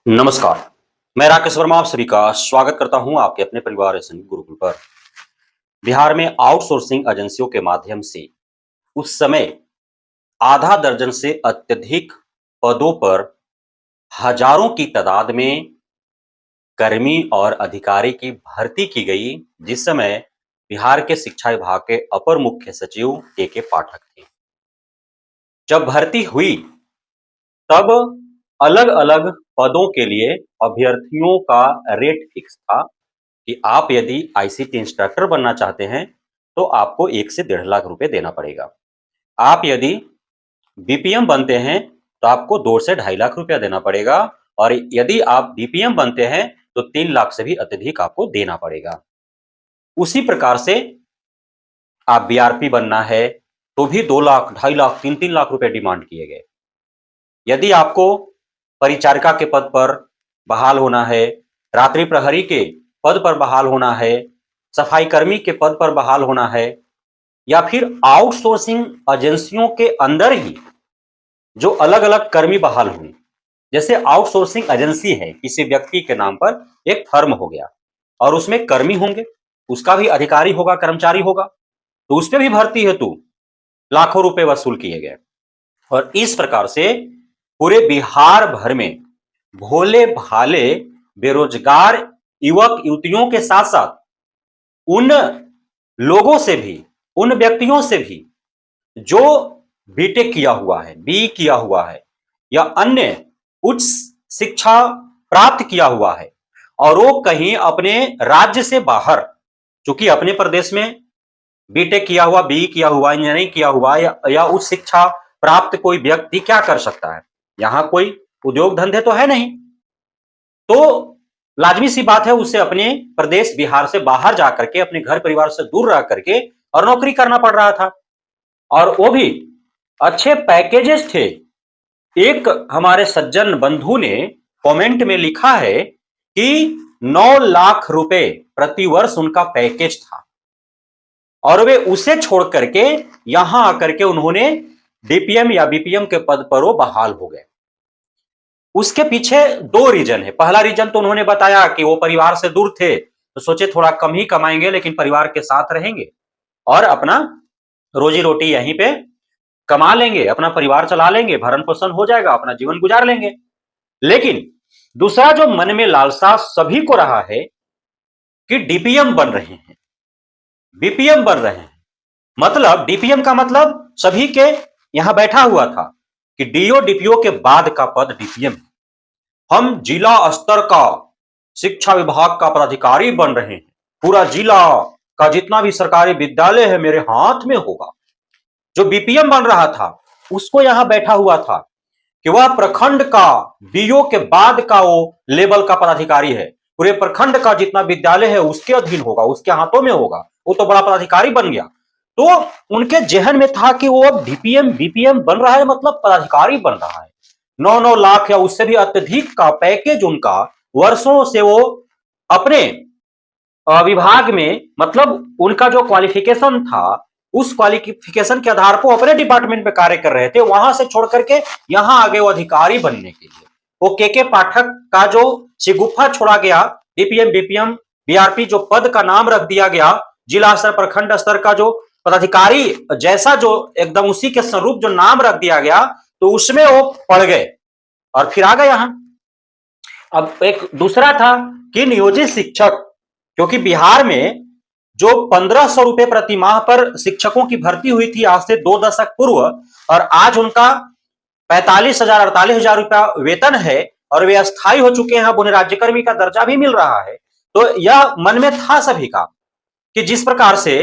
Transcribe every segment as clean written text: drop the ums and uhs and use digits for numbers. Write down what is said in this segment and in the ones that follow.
नमस्कार। मैं राकेश वर्मा आप सभी का स्वागत करता हूं आपके अपने परिवार एसएन गुरुकुल पर। बिहार में आउटसोर्सिंग एजेंसियों के माध्यम से उस समय आधा दर्जन से अत्यधिक पदों पर हजारों की तादाद में कर्मी और अधिकारी की भर्ती की गई, जिस समय बिहार के शिक्षा विभाग के अपर मुख्य सचिव के पाठक थे। जब भर्ती हुई तब अलग-अलग पदों के लिए अभ्यर्थियों का रेट फिक्स था कि आप यदि आईसीटी इंस्ट्रक्टर बनना चाहते हैं, तो आपको 1 से 1.5 लाख रुपए देना पड़ेगा। आप यदि बीपीएम बनते हैं, तो आपको 2 से 2.5 लाख रुपया देना पड़ेगा और यदि आप बीपीएम बनते हैं, तो 3 लाख से भी अत्यधिक आपको देना पड़ेगा। उसी प्रकार से आप बीआरपी बनना है, तो भी 2 लाख, 2.5 लाख, 3-3 लाख रुपए डिमांड किए गए। यदि आपको परिचारिका के पद पर बहाल होना है, रात्रि प्रहरी के पद पर बहाल होना है, सफाई कर्मी के पद पर बहाल होना है या फिर आउटसोर्सिंग एजेंसियों के अंदर ही जो अलग-अलग कर्मी बहाल हुए, जैसे आउटसोर्सिंग एजेंसी है, किसी व्यक्ति के नाम पर एक फर्म हो गया और उसमें कर्मी होंगे, उसका भी अधिकारी होगा, कर्मचारी होगा, तो उसपे भी भर्ती हेतु लाखों रुपए वसूल किए गए और इस प्रकार से पूरे बिहार भर में भोले भाले बेरोजगार युवक युवतियों के साथ साथ उन लोगों से भी, उन व्यक्तियों से भी जो बीटेक किया हुआ है, बी किया हुआ है या अन्य उच्च शिक्षा प्राप्त किया हुआ है और वो कहीं अपने राज्य से बाहर, चूंकि अपने प्रदेश में बीटेक किया हुआ, बी किया हुआ, इंजीनियरिंग किया हुआ या उच्च शिक्षा प्राप्त कोई व्यक्ति क्या कर सकता है? यहां कोई उद्योग धंधे तो है नहीं, तो लाजमी सी बात है उसे अपने प्रदेश बिहार से बाहर जाकर के अपने घर परिवार से दूर रह करके और नौकरी करना पड़ रहा था और वो भी अच्छे पैकेजेस थे। एक हमारे सज्जन बंधु ने कमेंट में लिखा है कि 9 लाख रुपए प्रति वर्ष उनका पैकेज था और वे उसे छोड़ करके यहां आकर के उन्होंने डीपीएम या बीपीएम के पद पर वो बहाल हो गए। उसके पीछे 2 रीजन है। पहला रीजन तो उन्होंने बताया कि वो परिवार से दूर थे, तो सोचे थोड़ा कम ही कमाएंगे लेकिन परिवार के साथ रहेंगे और अपना रोजी रोटी यहीं पे कमा लेंगे, अपना परिवार चला लेंगे, भरण पोषण हो जाएगा, अपना जीवन गुजार लेंगे। लेकिन दूसरा जो मन में लालसा सभी को रहा है कि डीपीएम बन रहे हैं, बीपीएम बन रहे हैं, मतलब डीपीएम का मतलब सभी के यहां बैठा हुआ था कि डीओ डीपीओ के बाद का पद डीपीएम है। हम जिला स्तर का शिक्षा विभाग का पदाधिकारी बन रहे हैं, पूरा जिला का जितना भी सरकारी विद्यालय है मेरे हाथ में होगा। जो बीपीएम बन रहा था उसको यहां बैठा हुआ था कि वह प्रखंड का डीओ के बाद का वो लेवल का पदाधिकारी है, पूरे प्रखंड का जितना विद्यालय है उसके अधीन होगा, उसके हाथों में होगा, वो तो बड़ा पदाधिकारी बन गया। तो उनके जहन में था कि वो अब डीपीएम बीपीएम बन रहा है, मतलब पदाधिकारी बन रहा है। 9-9 लाख या उससे भी अत्यधिक का पैकेज उनका वर्षों से वो अपने विभाग में, मतलब उनका जो क्वालिफिकेशन था उस क्वालिफिकेशन के आधार पर अपने डिपार्टमेंट में कार्य कर रहे थे, वहां से छोड़ करके यहां आ गए वो अधिकारी बनने के लिए। वो के पाठक का जो शिगुफा छोड़ा गया, डीपीएम बीपीएम बीआरपी जो पद का नाम रख दिया गया, जिला स्तर प्रखंड स्तर का जो पदाधिकारी जैसा जो एकदम उसी के स्वरूप जो नाम रख दिया गया, तो उसमें वो पड़ गए और फिर आ गए यहां। अब एक दूसरा था कि नियोजित शिक्षक, क्योंकि बिहार में जो 1500 रुपए प्रति माह पर शिक्षकों की भर्ती हुई थी आज से 2 दशक पूर्व और आज उनका 45,000 48,000 रुपया वेतन है और वे अस्थायी हो चुके हैं, अब उन्हें राज्यकर्मी का दर्जा भी मिल रहा है। तो यह मन में था सभी का कि जिस प्रकार से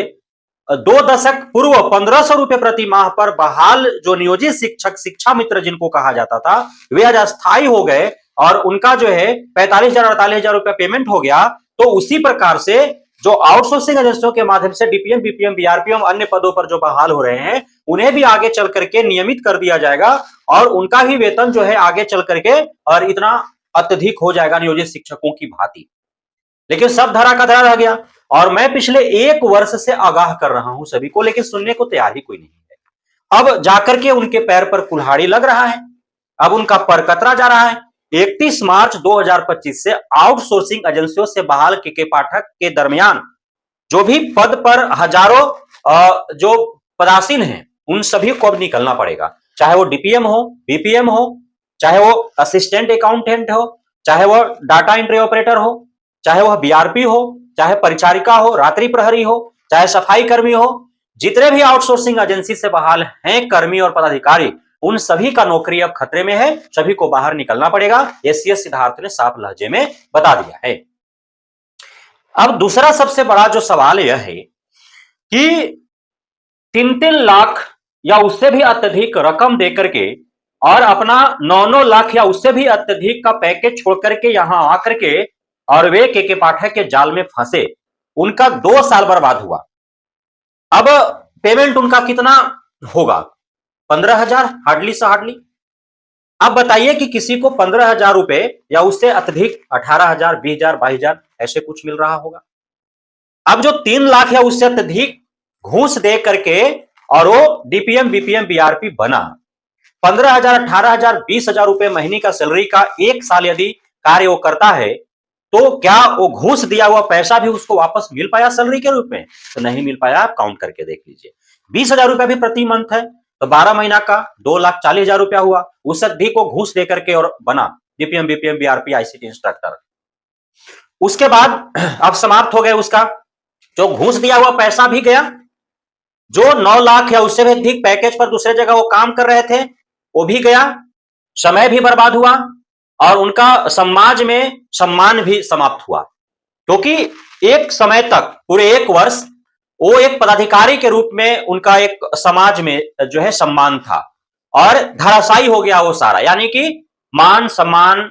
2 दशक पूर्व 1500 रुपए प्रति माह पर बहाल जो नियोजित शिक्षक, शिक्षा मित्र जिनको कहा जाता था, वे आज अस्थायी हो गए और उनका जो है 45,000 48,000 रुपया पेमेंट हो गया। तो उसी प्रकार से जो आउटसोर्सिंग एजेंसियों के माध्यम से डीपीएम बीपीएम बीआरपीएम अन्य पदों पर जो बहाल हो रहे हैं, उन्हें भी आगे चल करके नियमित कर दिया जाएगा और उनका भी वेतन जो है आगे चल करके और इतना अत्यधिक हो जाएगा नियोजित शिक्षकों की भांति। लेकिन सब धरा का धरा रह गया और मैं पिछले 1 वर्ष से आगाह कर रहा हूं सभी को, लेकिन सुनने को तैयार ही कोई नहीं है। अब जाकर के उनके पैर पर कुल्हाड़ी लग रहा है, अब उनका पर कतरा जा रहा है 31 मार्च 2025 से आउटसोर्सिंग एजेंसियों से बहाल के पाठक के दरमियान जो भी पद पर हजारों जो पदासीन हैं उन सभी को अब निकलना पड़ेगा, चाहे वो डीपीएम हो, बीपीएम हो, चाहे वो असिस्टेंट अकाउंटेंट हो, चाहे वो डाटा एंट्री ऑपरेटर हो, चाहे वह बीआरपी हो, चाहे परिचारिका हो, रात्रि प्रहरी हो, चाहे सफाई कर्मी हो, जितने भी आउटसोर्सिंग एजेंसी से बहाल हैं कर्मी और पदाधिकारी, उन सभी का नौकरी अब खतरे में है, सभी को बाहर निकलना पड़ेगा। एसीएस सिद्धार्थ ने साफ लहजे में बता दिया है। अब दूसरा सबसे बड़ा जो सवाल यह है कि 3-3 लाख या उससे भी अत्यधिक रकम देकर के और अपना 9-9 लाख या उससे भी अत्यधिक का पैकेज छोड़ करके यहां आकर के और वे के पाठक के जाल में फंसे, उनका 2 साल बर्बाद हुआ। अब पेमेंट उनका कितना होगा? 15,000 हार्डली से हार्डली। अब बताइए कि किसी को 15,000 रुपए या उससे अत्यधिक 18,000, 20,000, 22,000 ऐसे कुछ मिल रहा होगा। अब जो 3 लाख या उससे अत्यधिक घूस दे करके और वो डीपीएम, बीपीएम, बीआरपी बना, 15,000, 18,000, 20,000 रुपए महीने का सैलरी का 1 साल यदि कार्य वो करता है, तो क्या वो घूस दिया हुआ पैसा भी उसको वापस मिल पाया सैलरी के रूप में? तो नहीं मिल पाया। आप काउंट करके देख लीजिए, 20,000 रुपया भी प्रति मंथ है तो 12 महीना का 2,40,000 रुपया हुआ। उस अधिक को घूस दे करके और बना DPM, BPM, BRP, ICT instructor. उसके बाद अब समाप्त हो गए, उसका जो घूस दिया हुआ पैसा भी गया, जो 9 लाख या उससे भी अधिक पैकेज पर दूसरे जगह वो काम कर रहे थे वो भी गया, समय भी बर्बाद हुआ और उनका समाज में सम्मान भी समाप्त हुआ। क्योंकि एक समय तक पूरे 1 वर्ष वो एक पदाधिकारी के रूप में उनका एक समाज में जो है सम्मान था और धराशायी हो गया वो सारा, यानी कि मान सम्मान,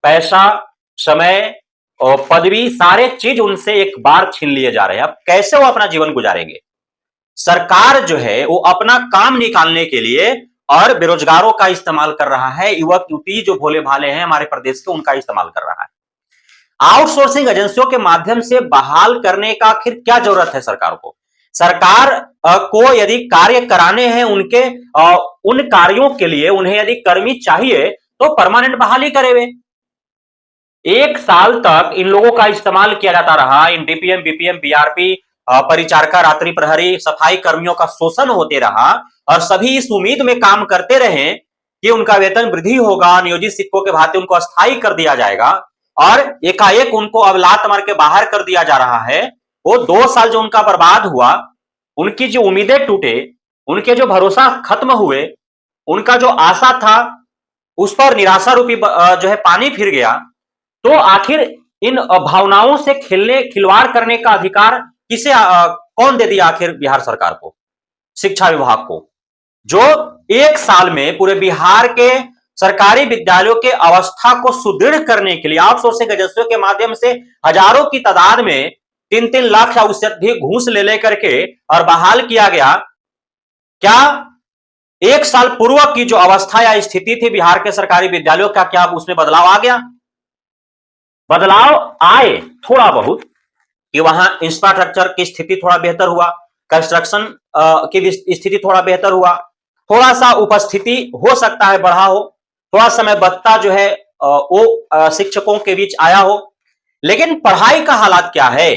पैसा, समय और पदवी, सारे चीज उनसे एक बार छीन लिए जा रहे हैं। अब कैसे वो अपना जीवन गुजारेंगे? सरकार जो है वो अपना काम निकालने के लिए और बेरोजगारों का इस्तेमाल कर रहा है, युवक युवती जो भोले भाले हैं हमारे प्रदेश के उनका इस्तेमाल कर रहा है। आउटसोर्सिंग एजेंसियों के माध्यम से बहाल करने का आखिर क्या जरूरत है सरकार को? सरकार को यदि कार्य कराने हैं उनके उन कार्यों के लिए उन्हें यदि कर्मी चाहिए तो परमानेंट बहाली करे वे। 1 साल तक इन लोगों का इस्तेमाल किया जाता रहा, इन डीपीएम, बीपीएम, बीआरपी, परिचारिका, रात्रि प्रहरी, सफाई कर्मियों का शोषण होते रहा और सभी इस उम्मीद में काम करते रहे कि उनका वेतन वृद्धि होगा, नियोजित शिक्षकों के भांति उनको अस्थायी कर दिया जाएगा और एकाएक उनको अब लात मार के बाहर कर दिया जा रहा है। वो 2 साल जो उनका बर्बाद हुआ, उनकी जो उम्मीदें टूटे, उनके जो भरोसा खत्म हुए, उनका जो आशा था उस पर निराशा रूपी जो है पानी फिर गया। तो आखिर इन भावनाओं से खिलवाड़ करने का अधिकार किसे कौन दे दिया आखिर बिहार सरकार को, शिक्षा विभाग को, जो 1 साल में पूरे बिहार के सरकारी विद्यालयों के अवस्था को सुदृढ़ करने के लिए आउटसोर्सिंग एजेंसियों के माध्यम से हजारों की तादाद में 3-3 लाख या उससे अधिक घूस ले लेकर के और बहाल किया गया। क्या 1 साल पूर्व की जो अवस्था या स्थिति थी बिहार के सरकारी विद्यालयों का, क्या उसमें बदलाव आ गया? बदलाव आए थोड़ा बहुत कि वहां इंफ्रास्ट्रक्चर की स्थिति थोड़ा बेहतर हुआ, कंस्ट्रक्शन की स्थिति थोड़ा बेहतर हुआ, थोड़ा सा उपस्थिति हो सकता है बढ़ा हो, थोड़ा समय बचता जो है वो शिक्षकों के बीच आया हो, लेकिन पढ़ाई का हालात क्या है?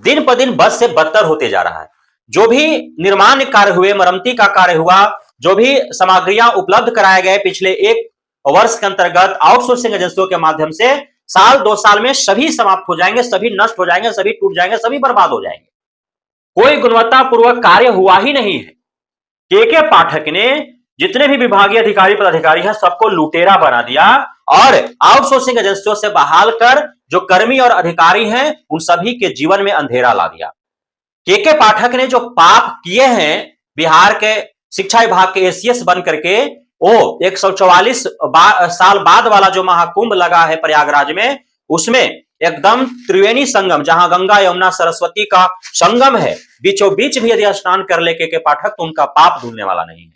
दिन पर दिन बद से बदतर होते जा रहा है। जो भी निर्माण कार्य हुए, मरम्मती का कार्य हुआ, जो भी सामग्रियां उपलब्ध कराए गए पिछले 1 वर्ष के अंतर्गत आउटसोर्सिंग एजेंसियों के माध्यम से, साल 2 साल में सभी समाप्त हो जाएंगे, सभी नष्ट हो जाएंगे, सभी टूट जाएंगे, सभी बर्बाद हो जाएंगे। कोई गुणवत्तापूर्वक कार्य हुआ ही नहीं है। के पाठक ने जितने भी विभागीय अधिकारी पदाधिकारी हैं सबको लुटेरा बना दिया और आउटसोर्सिंग एजेंसियों से बहाल कर जो कर्मी और अधिकारी हैं उन सभी के जीवन में अंधेरा ला दिया। के पाठक ने जो पाप किए हैं बिहार के शिक्षा विभाग के एसीएस बन करके, वो 144 साल बाद वाला जो महाकुंभ लगा है प्रयागराज में, उसमें एकदम त्रिवेणी संगम, जहां गंगा यमुना सरस्वती का संगम है, बीचों बीच भी यदि स्नान कर ले के पाठक तो उनका पाप धुलने वाला नहीं है।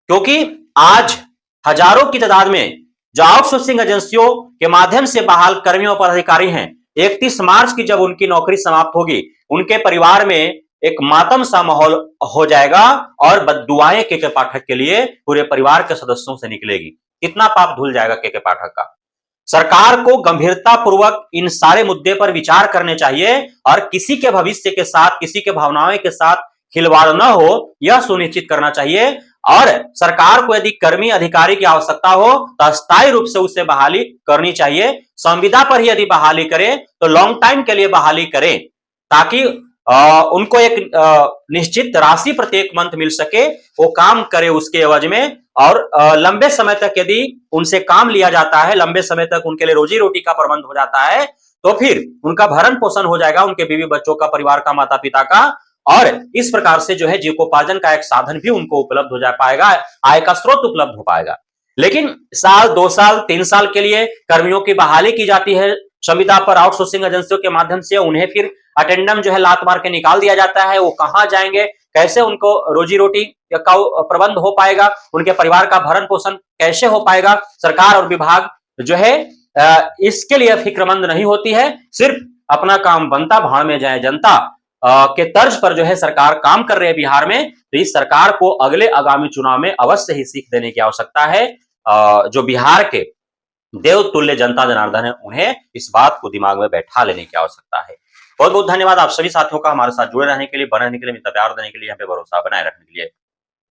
क्योंकि आज हजारों की तादाद में जो आउटसोर्सिंग एजेंसियों के माध्यम से बहाल कर्मियों पर अधिकारी हैं, 31 मार्च की जब उनकी नौकरी समाप्त होगी, उनके परिवार में एक मातम सा माहौल हो जाएगा और बद्दुआएं के पाठक के लिए पूरे परिवार के सदस्यों से निकलेगी। कितना पाप धुल जाएगा के पाठक का। सरकार को गंभीरता पूर्वक इन सारे मुद्दे पर विचार करने चाहिए और किसी के भविष्य के साथ, किसी के भावनाओं के साथ खिलवाड़ न हो, यह सुनिश्चित करना चाहिए। और सरकार को यदि कर्मी अधिकारी की आवश्यकता हो तो अस्थायी रूप से उसे बहाली करनी चाहिए। संविदा पर ही यदि बहाली करे तो लॉन्ग टाइम के लिए बहाली करे, ताकि उनको एक निश्चित राशि प्रत्येक मंथ मिल सके, वो काम करे उसके एवज में। और लंबे समय तक यदि उनसे काम लिया जाता है, लंबे समय तक उनके लिए रोजी रोटी का प्रबंध हो जाता है, तो फिर उनका भरण पोषण हो जाएगा, उनके बीवी बच्चों का, परिवार का, माता पिता का। और इस प्रकार से जो है जीविकोपार्जन का एक साधन भी उनको उपलब्ध हो जा पाएगा, आय का स्रोत उपलब्ध हो पाएगा। लेकिन साल, 2 साल, 3 साल के लिए कर्मियों की बहाली की जाती है संविदा पर आउटसोर्सिंग एजेंसियों के माध्यम से, उन्हें फिर अटेंडम जो है लात मार के निकाल दिया जाता है। वो कहां जाएंगे, कैसे उनको रोजी रोटी का प्रबंध हो पाएगा, उनके परिवार का भरण पोषण कैसे हो पाएगा। सरकार और विभाग जो है इसके लिए फिक्रमंद नहीं होती है, सिर्फ अपना काम बनता भाड़ में जाए जनता के तर्ज पर जो है सरकार काम कर रही है बिहार में। तो इस सरकार को अगले आगामी चुनाव में अवश्य ही सीख देने की आवश्यकता है। जो बिहार के देवतुल्य जनता जनार्दन है, उन्हें इस बात को दिमाग में बैठा लेने की आवश्यकता है। बहुत बहुत धन्यवाद आप सभी साथियों का हमारे साथ जुड़े रहने के लिए, बने रहने के लिए, मित्र प्यार देने के लिए, यहाँ पे भरोसा बनाए रखने के लिए।